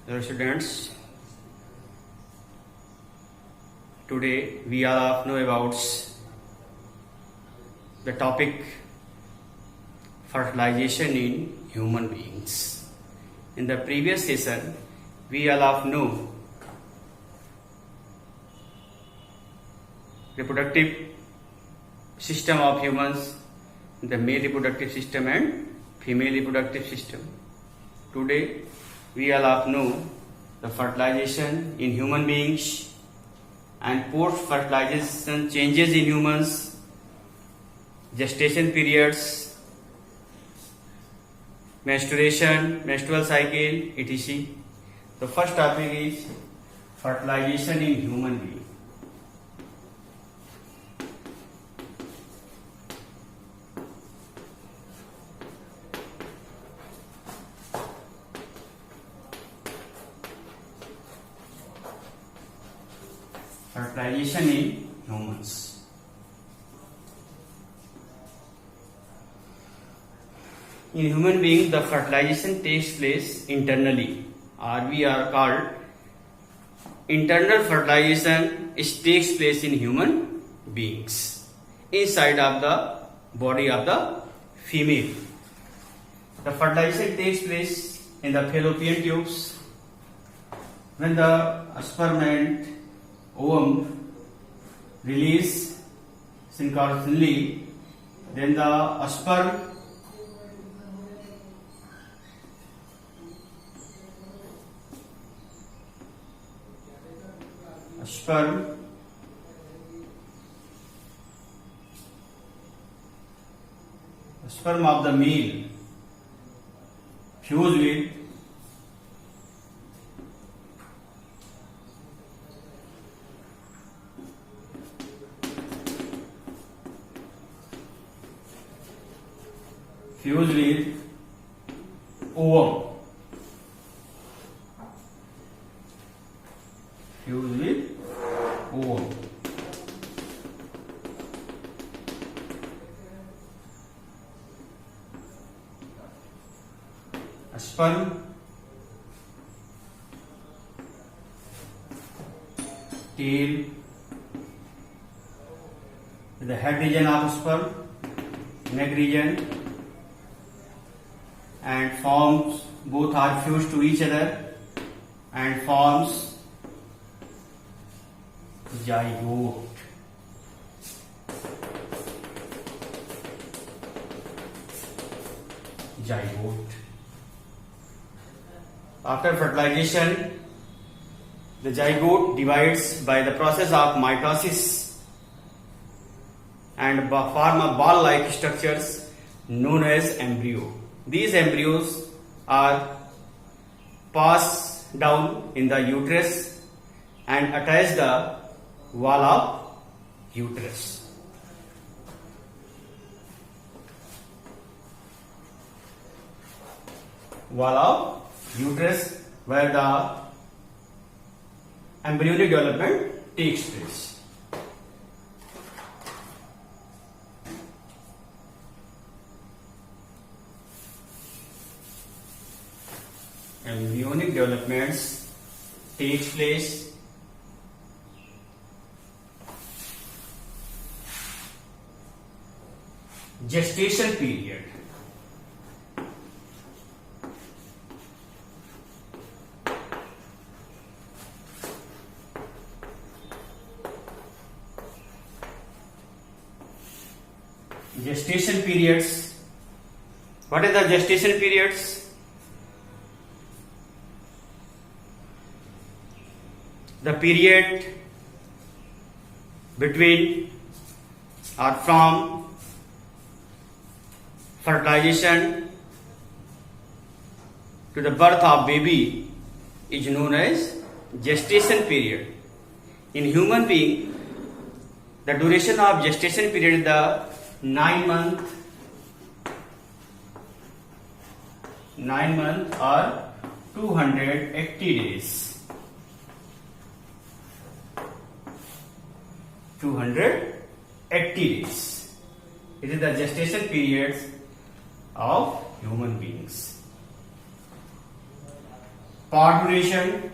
Hello students, today we all know about the topic fertilization in human beings. In the previous session, we all know reproductive system of humans, the male reproductive system and female reproductive system. Today we all know the fertilization in human beings and post-fertilization changes in humans, gestation periods, menstruation, menstrual cycle, etc. The first topic is fertilization in human being. Fertilization in humans. In human beings, the fertilization takes place internally, or we are called internal fertilization. It takes place in human beings inside of the body of the female. The fertilization takes place in the fallopian tubes when the sperm and ovum release synchronously, then the sperm of the male fuse with ovum. Sperm tail, the head region of sperm, neck region, and forms, both are fused to each other and forms zygote. After fertilization, the zygote divides by the process of mitosis and form a ball-like structures known as embryo. These embryos are passed down in the uterus and attach the wall of uterus. Wall of uterus, where the embryonic development takes place. Embryonic developments takes place gestation period. Gestation periods. What is the gestation periods? The period between or from fertilization to the birth of baby is known as gestation period. In human being, the duration of gestation period is the 9 months or 280 days. 280 days. It is the gestation periods of human beings. parturition,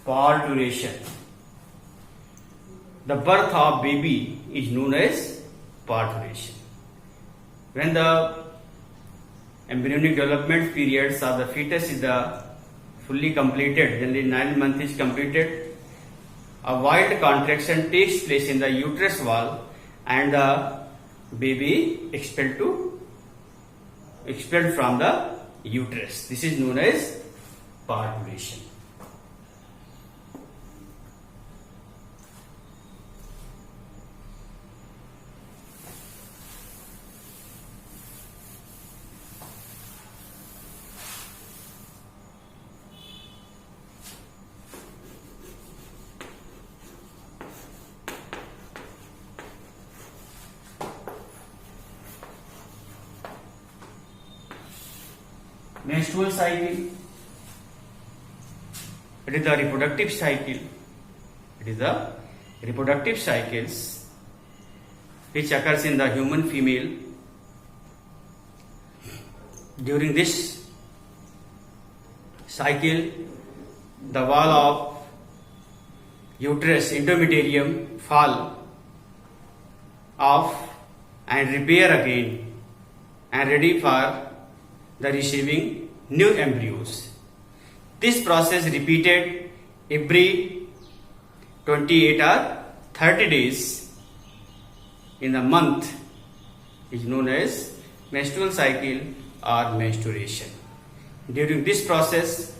parturition. The birth of baby is known as parturition. When the embryonic development periods of the fetus is fully completed, generally 9 months is completed, a wild contraction takes place in the uterus wall and the baby expelled from the uterus. This is known as parturition. Menstrual cycle, it is the reproductive cycle. It is the reproductive cycles which occurs in the human female. During this cycle, the wall of uterus endometrium fall off and repair again and ready for the receiving new embryos. This process repeated every 28 or 30 days in the month is known as menstrual cycle or menstruation. During this process,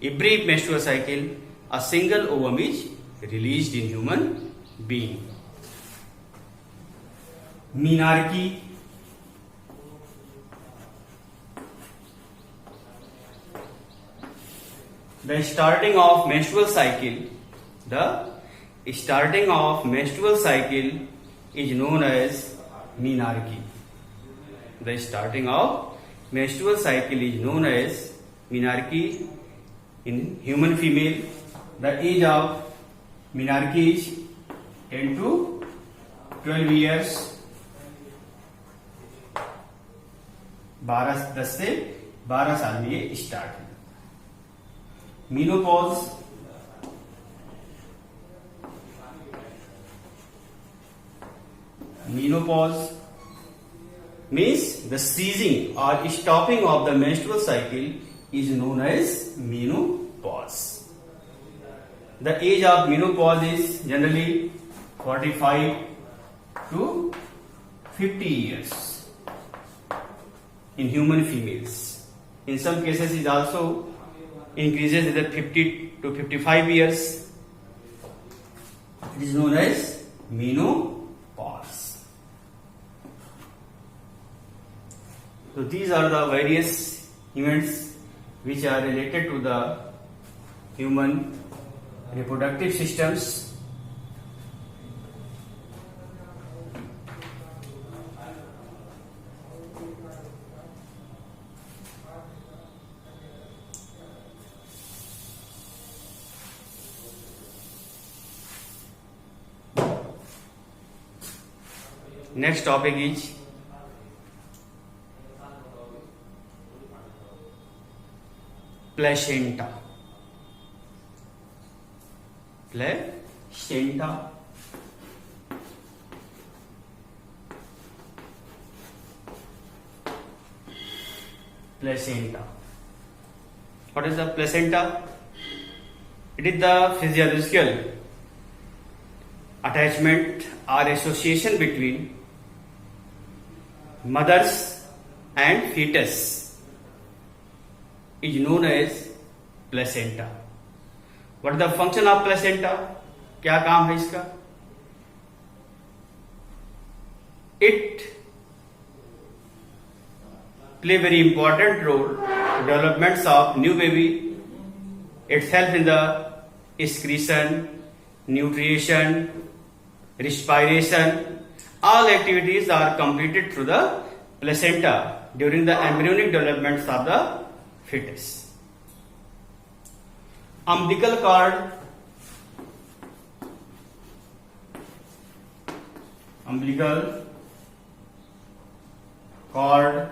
every menstrual cycle, a single ovum is released in human being. Menarche, the starting of menstrual cycle. The starting of menstrual cycle is known as menarche. The starting of menstrual cycle is known as menarche in human female. The age of menarche is 10 to 12 years. 10 से 12 साल में ये start है. Menopause, menopause means the ceasing or stopping of the menstrual cycle is known as menopause. The age of menopause is generally 45 to 50 years in human females. In some cases it also increases with 50 to 55 years. It is known as menopause. So these are the various events which are related to the human reproductive systems. Next topic is placenta. Placenta. Placenta. What is the placenta? It is the physiological attachment or association between mothers and fetus is known as placenta. What is the function of placenta? क्या काम है इसका? It play very important role in developments of new baby. It helps in the excretion, nutrition, respiration. All activities are completed through the placenta during the embryonic developments of the fetus. Umbilical cord. umbilical cord.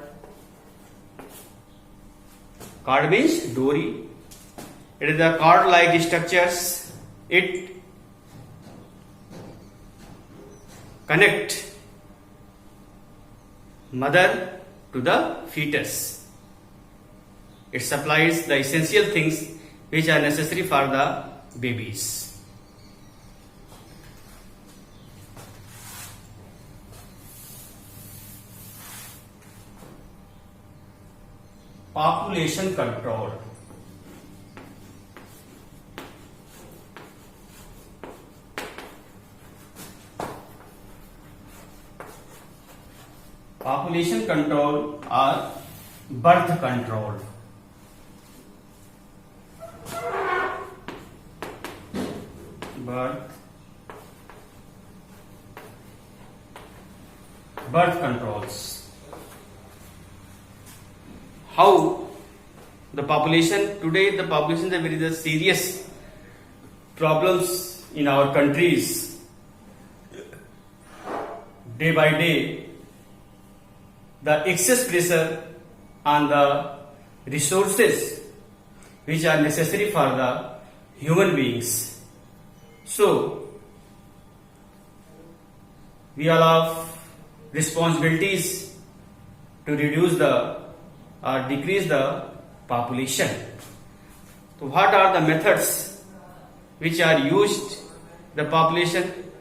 Cord means dory. It is the cord-like structures. It connect mother to the fetus. It supplies the essential things which are necessary for the babies. Population control. Population control or birth control. Birth controls. How the population today, the population, there is a serious problems in our countries. Day by day, the excess pressure on the resources which are necessary for the human beings. So we all have responsibilities to reduce the or decrease the population. So what are the methods which are used the population?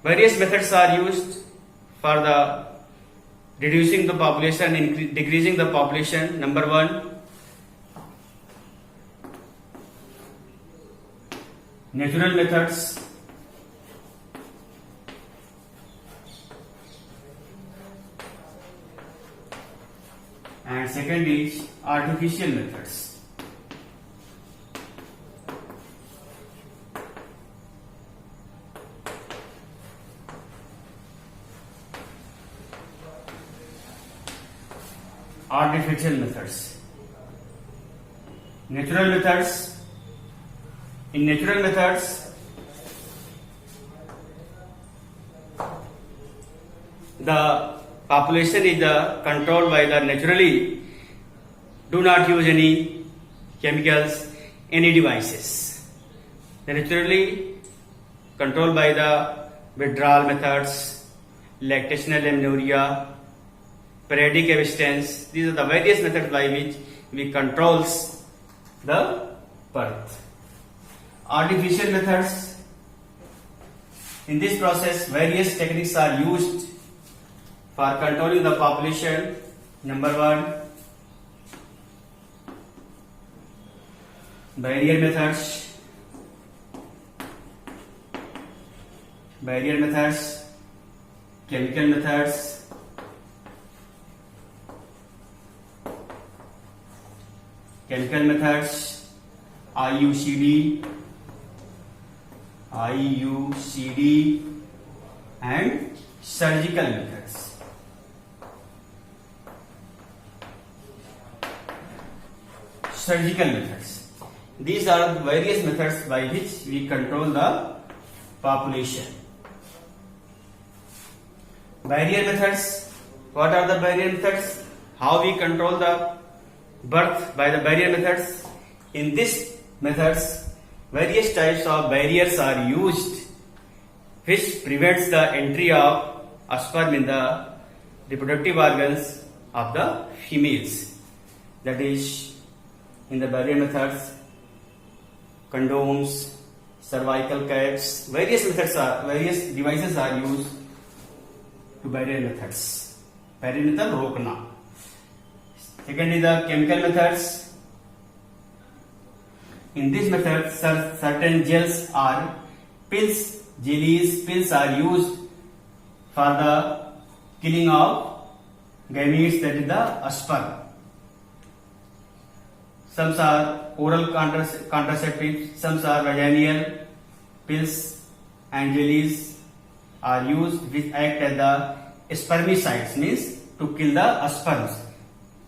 Various methods are used for the reducing the population, decreasing the population. Number one, natural methods. And second is artificial methods. Artificial methods. Natural methods. In natural methods, the population is controlled by the naturally. Do not use any chemicals, any devices. They naturally controlled by the withdrawal methods, lactational amenorrhea, periodic abstinence. These are the various methods by which we controls the birth. Artificial methods. In this process, various techniques are used for controlling the population. Number one, barrier methods. Chemical methods. IUCD and surgical methods. Surgical methods. These are the various methods by which we control the population. Barrier methods. What are the barrier methods? How we control the birth by the barrier methods? In these methods, various types of barriers are used which prevents the entry of sperm in the reproductive organs of the females. That is, in the barrier methods, condoms, cervical caps, various devices are used to barrier methods. Barrier method रोकना. Second is the chemical methods. In this method, certain gels or pills, pills are used for the killing of gametes, that is the sperm. Some are oral contraceptives, some are vaginal pills and jellies are used which act as the spermicides, means to kill the sperms.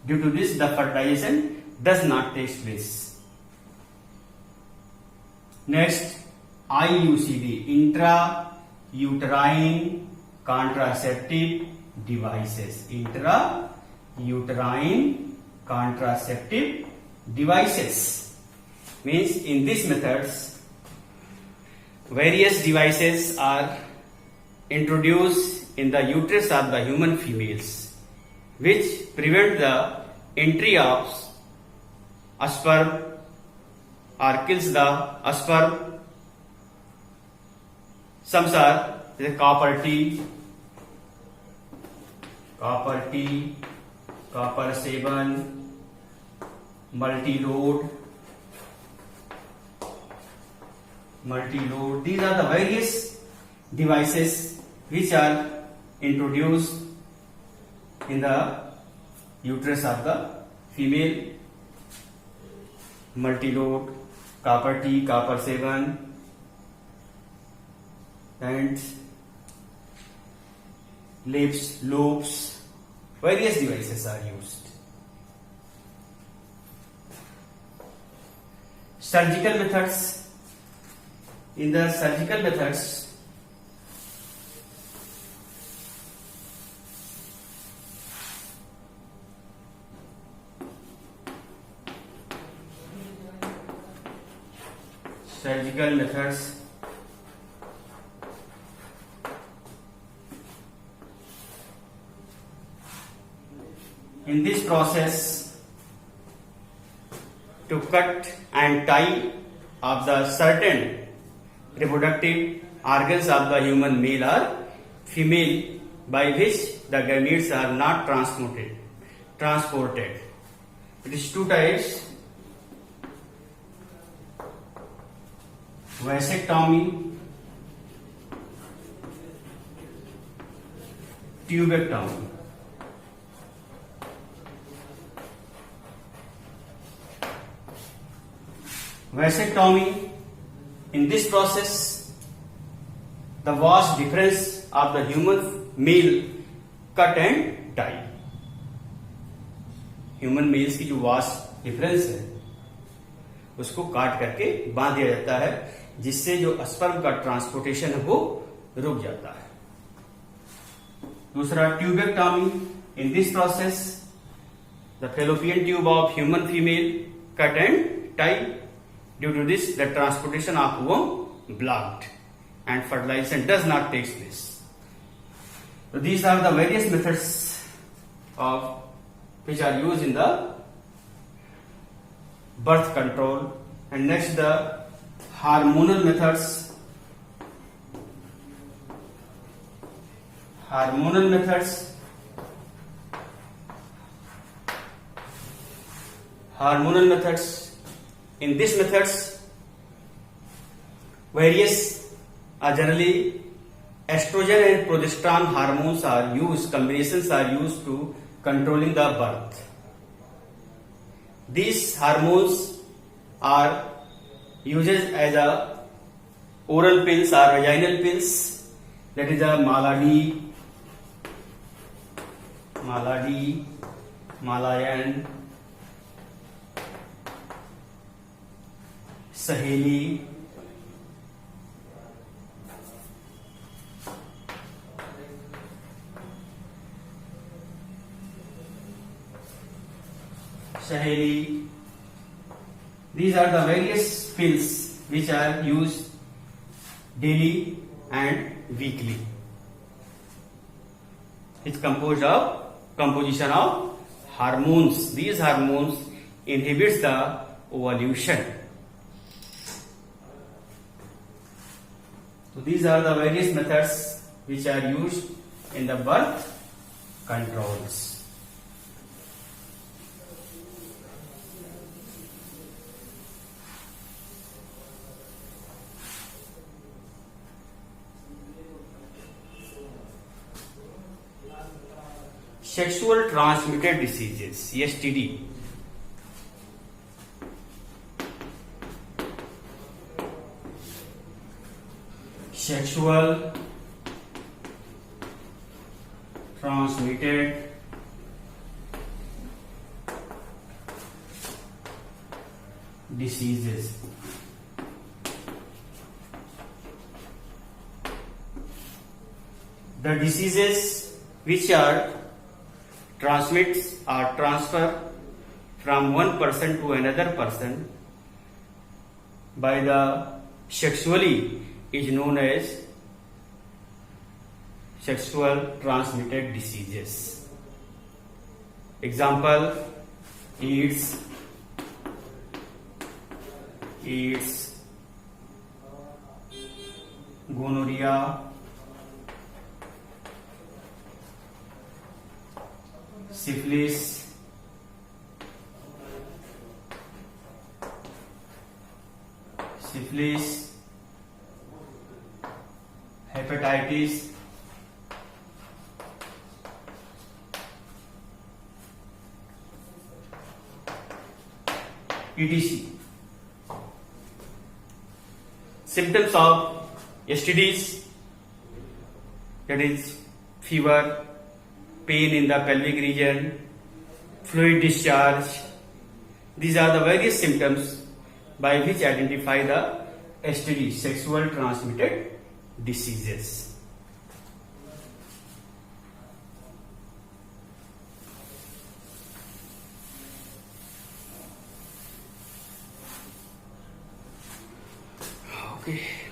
Due to this, the fertilization does not take place. Next, IUCD, intrauterine contraceptive devices. Intrauterine contraceptive devices means in these methods various devices are introduced in the uterus of the human females which prevent the entry of sperm or kills the sperm. Some are the copper T, copper 7, multi-load. These are the various devices which are introduced in the uterus of the female. Multi-load, copper T, copper 7, and loops, various devices are used. Surgical methods. In the surgical methods, in this process, to cut and tie of the certain reproductive organs of the human male or female by which the gametes are not transported. It is two types: vasectomy, tubectomy. Vasectomy, in this process, the vast difference of the human male cut and tie. Human mails की जो vast difference है उसको काट करके बांध दिया जाता है जिससे जो स्पर्म का ट्रांसपोर्टेशन है वो रुक जाता है. दूसरा tubectomy. In this process the fallopian tube of human female cut and tie. Due to this, the transportation of womb blocked and fertilization does not take place. So these are the various methods of which are used in the birth control. And next, the hormonal methods. Hormonal methods. In these methods, various generally estrogen and progesterone hormones are used, combinations are used to controlling the birth. These hormones are used as a oral pills or vaginal pills, that is a Maladi, Malayan, Saheli, These are the various pills which are used daily and weekly. It's composition of hormones. These hormones inhibits the ovulation. So these are the various methods which are used in the birth controls. Sexual transmitted diseases, STD. Sexual transmitted diseases. The diseases which are transmits or transfer from one person to another person by the sexually is known as sexual transmitted diseases. Example: AIDS, gonorrhea, syphilis, hepatitis, etc. Symptoms of STDs, that is fever, pain in the pelvic region, fluid discharge. These are the various symptoms by which identify the STD, sexual transmitted diseases. Okay.